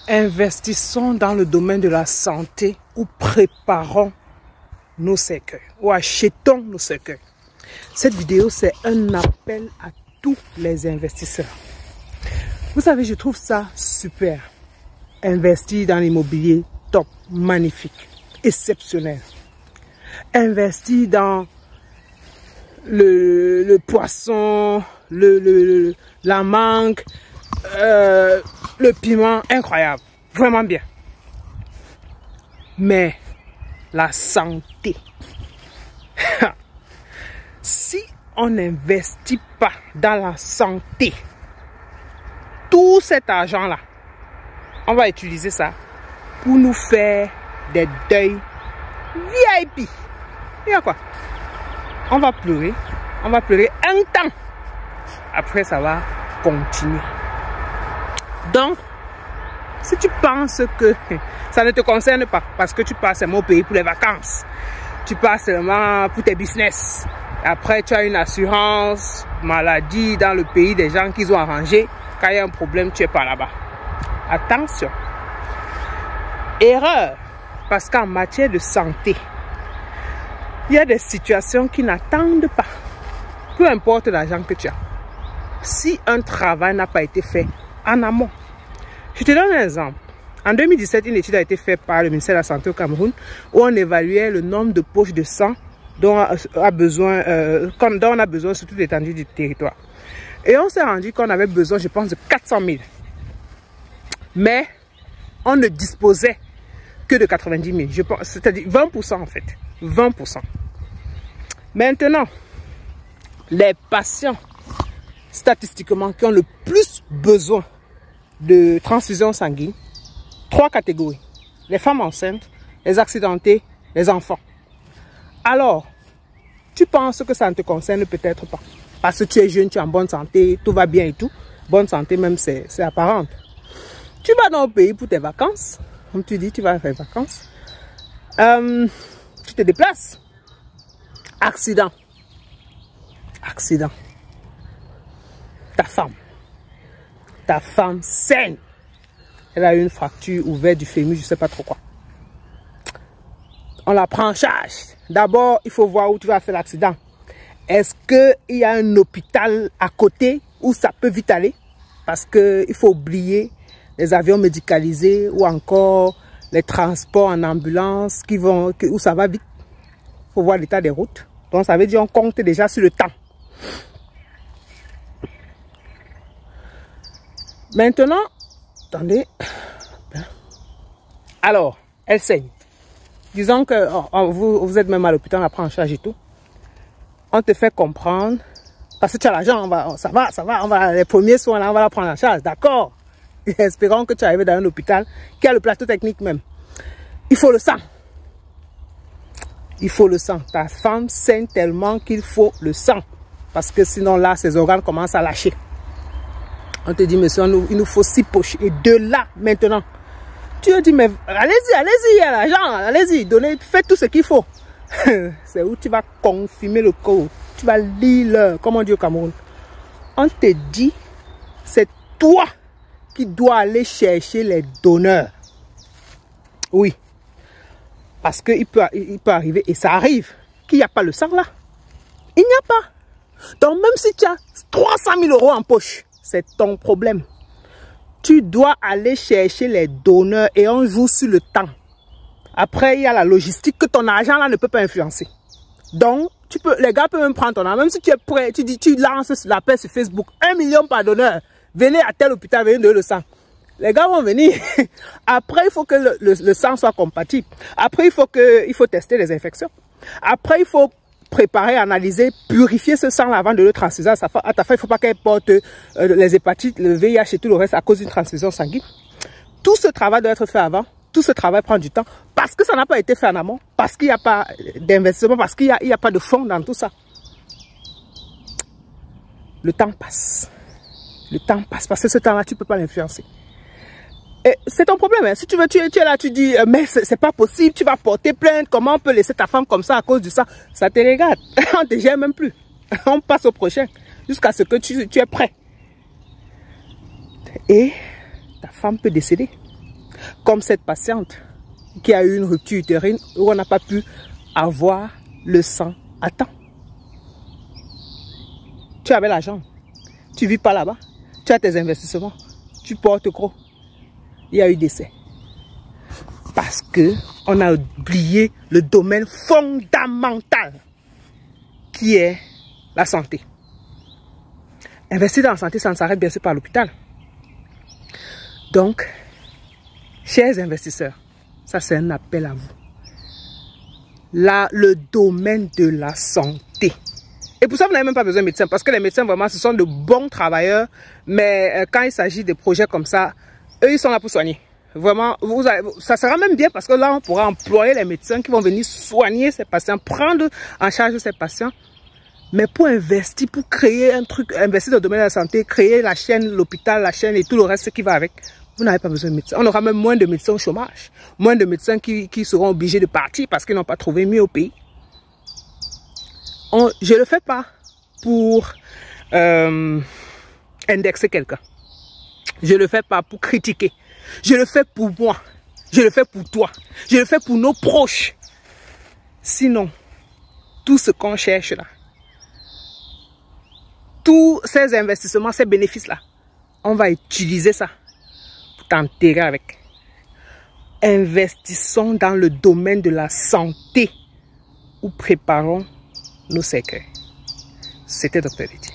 Investissons dans le domaine de la santé ou préparons nos cercueils ou achetons nos cercueils. Cette vidéo, c'est un appel à tous les investisseurs. Vous savez, je trouve ça super. Investir dans l'immobilier, top, magnifique, exceptionnel. Investir dans le poisson, la mangue, le piment, incroyable, vraiment bien. Mais la santé, si on n'investit pas dans la santé, tout cet argent-là, on va utiliser ça pour nous faire des deuils VIP. Il y a quoi? On va pleurer un temps. Après, ça va continuer. Donc, si tu penses que ça ne te concerne pas, parce que tu pars seulement au pays pour les vacances, tu pars seulement pour tes business, après tu as une assurance maladie dans le pays des gens qu'ils ont arrangé, quand il y a un problème, tu es pas là-bas. Attention. Erreur. Parce qu'en matière de santé, il y a des situations qui n'attendent pas. Peu importe l'argent que tu as. Si un travail n'a pas été fait en amont. Je te donne un exemple. En 2017, une étude a été faite par le ministère de la Santé au Cameroun où on évaluait le nombre de poches de sang dont on a besoin sur toute l'étendue du territoire. Et on s'est rendu qu'on avait besoin, je pense, de 400 000. Mais on ne disposait que de 90 000. C'est-à-dire 20% en fait. 20%. Maintenant, les patients, statistiquement, qui ont le plus besoin de transfusion sanguine, 3 catégories. Les femmes enceintes, les accidentés, les enfants. Alors, tu penses que ça ne te concerne peut-être pas. Parce que tu es jeune, tu es en bonne santé, tout va bien et tout. Bonne santé même, c'est apparente. Tu vas dans le pays pour tes vacances. Comme tu dis, tu vas faire des vacances. Tu te déplaces. Accident. Accident. Ta femme saigne. Elle a eu une fracture ouverte du fémur, je ne sais pas trop quoi. On la prend en charge. D'abord, il faut voir où tu vas faire l'accident. Est-ce qu'il y a un hôpital à côté où ça peut vite aller? Parce qu'il faut oublier les avions médicalisés ou encore les transports en ambulance où ça va vite. Il faut voir l'état des routes. Donc ça veut dire qu'on compte déjà sur le temps. Maintenant, attendez. Alors, elle saigne. Disons que vous êtes même à l'hôpital, on la prend en charge et tout. On te fait comprendre, parce que tu as l'argent, ça va, les premiers soins là, on va la prendre en charge, d'accord. Espérons que tu arrives dans un hôpital qui a le plateau technique même. Il faut le sang. Il faut le sang. Ta femme saigne tellement qu'il faut le sang. Parce que sinon là, ses organes commencent à lâcher. On te dit, monsieur, il nous faut 6 poches. Et de là, maintenant, tu te dis, mais allez-y, il y a l'argent, allez-y, faites tout ce qu'il faut. C'est où tu vas confirmer le code. Tu vas lire l'heure, comme on dit au Cameroun. On te dit, c'est toi qui dois aller chercher les donneurs. Oui. Parce qu'il peut arriver, et ça arrive, qu'il n'y a pas le sang là. Il n'y a pas. Donc même si tu as 300 000 € en poche, c'est ton problème. Tu dois aller chercher les donneurs et on joue sur le temps. Après, il y a la logistique que ton argent là ne peut pas influencer. Donc, les gars peuvent même prendre ton argent. Même si tu es prêt, tu lances l'appel sur Facebook, 1 million par donneur. Venez à tel hôpital, venez donner le sang. Les gars vont venir. Après, il faut que le sang soit compatible. Après, il faut tester les infections. Après, il faut préparer, analyser, purifier ce sang avant de le transfuser à ta femme. Il ne faut pas qu'elle porte les hépatites, le VIH et tout le reste à cause d'une transfusion sanguine. Tout ce travail doit être fait avant. Tout ce travail prend du temps parce que ça n'a pas été fait en amont, parce qu'il n'y a pas d'investissement, parce qu'il n'y a pas de fonds dans tout ça. Le temps passe. Le temps passe parce que ce temps-là, tu ne peux pas l'influencer. C'est ton problème. Hein. Si tu veux, tu es là, tu dis, mais c'est pas possible, tu vas porter plainte. Comment on peut laisser ta femme comme ça à cause du sang? Ça te regarde. On ne te gère même plus. On passe au prochain jusqu'à ce que tu es prêt. Et ta femme peut décéder. Comme cette patiente qui a eu une rupture utérine où on n'a pas pu avoir le sang à temps. Tu avais l'argent, tu ne vis pas là-bas, tu as tes investissements, tu portes gros. Il y a eu décès. Parce qu'on a oublié le domaine fondamental qui est la santé. Investir dans la santé, ça ne s'arrête bien sûr pas à l'hôpital. Donc, chers investisseurs, ça c'est un appel à vous. Là, le domaine de la santé. Et pour ça, vous n'avez même pas besoin de médecins, parce que les médecins, vraiment, ce sont de bons travailleurs, mais quand il s'agit de projets comme ça, eux, ils sont là pour soigner. Vraiment, ça sera même bien, parce que là, on pourra employer les médecins qui vont venir soigner ces patients, prendre en charge ces patients. Mais pour investir, pour créer un truc, investir dans le domaine de la santé, créer la chaîne, l'hôpital, la chaîne et tout le reste qui va avec, vous n'avez pas besoin de médecins. On aura même moins de médecins au chômage, moins de médecins qui seront obligés de partir parce qu'ils n'ont pas trouvé mieux au pays. Je ne le fais pas pour indexer quelqu'un. Je ne le fais pas pour critiquer. Je le fais pour moi. Je le fais pour toi. Je le fais pour nos proches. Sinon, tout ce qu'on cherche là, tous ces investissements, ces bénéfices-là, on va utiliser ça pour t'enterrer avec. Investissons dans le domaine de la santé ou préparons nos cercueils. C'était Dr Lydie.